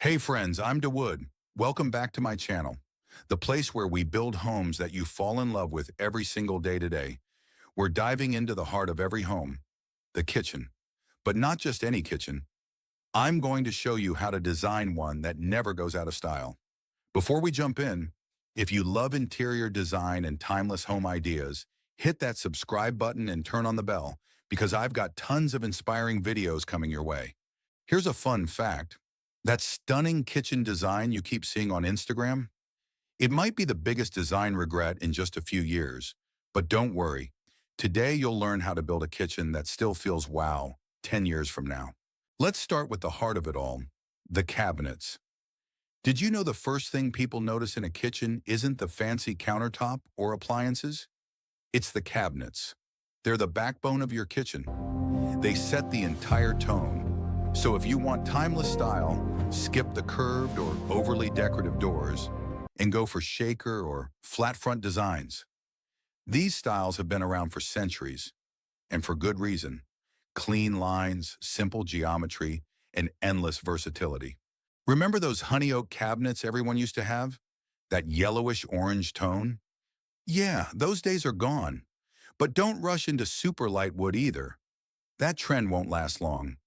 Hey friends, I'm DeWood. Welcome back to my channel, the place where we build homes that you fall in love with every single day today. We're diving into the heart of every home, the kitchen. But not just any kitchen. I'm going to show you how to design one that never goes out of style. Before we jump in, if you love interior design and timeless home ideas, hit that subscribe button and turn on the bell because I've got tons of inspiring videos coming your way. Here's a fun fact. That stunning kitchen design you keep seeing on Instagram, it might be the biggest design regret in just a few years, but don't worry. Today you'll learn how to build a kitchen that still feels wow 10 years from now. Let's start with the heart of it all, the cabinets. Did you know the first thing people notice in a kitchen isn't the fancy countertop or appliances? It's the cabinets. They're the backbone of your kitchen. They set the entire tone. So if you want timeless style, skip the curved or overly decorative doors and go for shaker or flat front designs. These styles have been around for centuries, and for good reason. Clean lines, simple geometry, and endless versatility. Remember those honey oak cabinets everyone used to have? That yellowish orange tone? Yeah, those days are gone. But don't rush into super light wood either. That trend won't last long.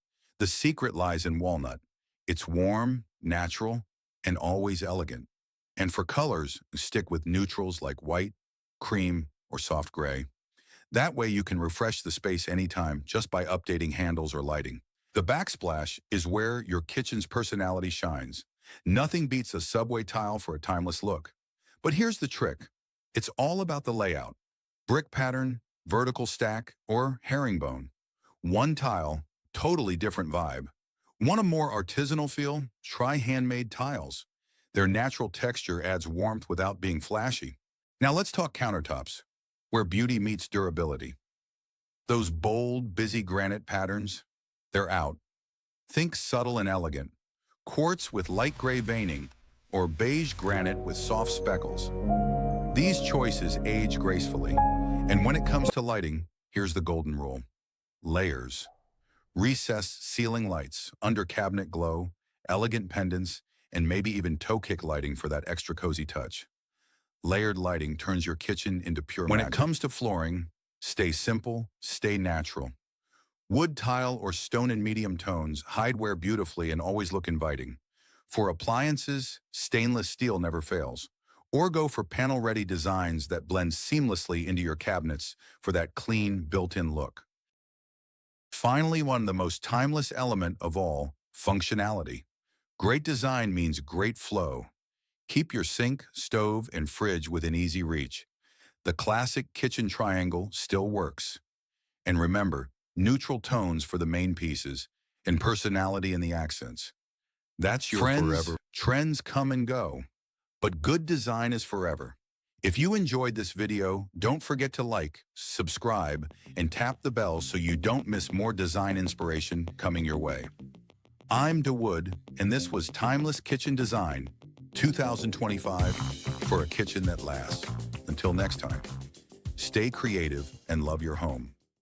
The secret lies in walnut. It's warm, natural, and always elegant. And for colors, stick with neutrals like white, cream, or soft gray. That way you can refresh the space anytime just by updating handles or lighting. The backsplash is where your kitchen's personality shines. Nothing beats a subway tile for a timeless look. But here's the trick. It's all about the layout. Brick pattern, vertical stack, or herringbone. One tile, totally different vibe. Want a more artisanal feel? Try handmade tiles. Their natural texture adds warmth without being flashy. Now let's talk countertops, where beauty meets durability. Those bold, busy granite patterns, they're out. Think subtle and elegant. Quartz with light gray veining, or beige granite with soft speckles. These choices age gracefully. And when it comes to lighting, here's the golden rule. Layers. Recessed ceiling lights, under cabinet glow, elegant pendants, and maybe even toe kick lighting for that extra cozy touch. Layered lighting turns your kitchen into pure magic. When it comes to flooring, stay simple, stay natural. Wood tile or stone in medium tones hide wear beautifully and always look inviting. For appliances, stainless steel never fails. Or go for panel-ready designs that blend seamlessly into your cabinets for that clean, built-in look. Finally, one of the most timeless element of all, functionality. Great design means great flow. Keep your sink, stove, and fridge within easy reach. The classic kitchen triangle still works. And remember, neutral tones for the main pieces and personality in the accents. That's your forever. Trends come and go, but good design is forever. If you enjoyed this video, don't forget to like, subscribe, and tap the bell so you don't miss more design inspiration coming your way. I'm DeWood, and this was Timeless Kitchen Design 2025 for a kitchen that lasts. Until next time, stay creative and love your home.